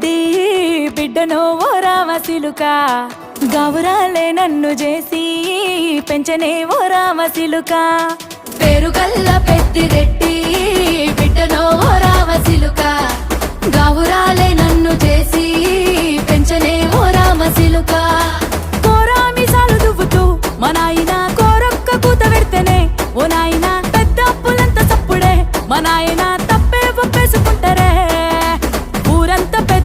రెడ్డి బిడ్డనో ఓ రామసిలుక గౌరాలే నన్ను చేసి పెంచనే ఓ రామసిలుక పేరుగల్ల పెద్దిరెడ్డి బిడ్డనో ఓ రామసిలుక గౌరాలే నన్ను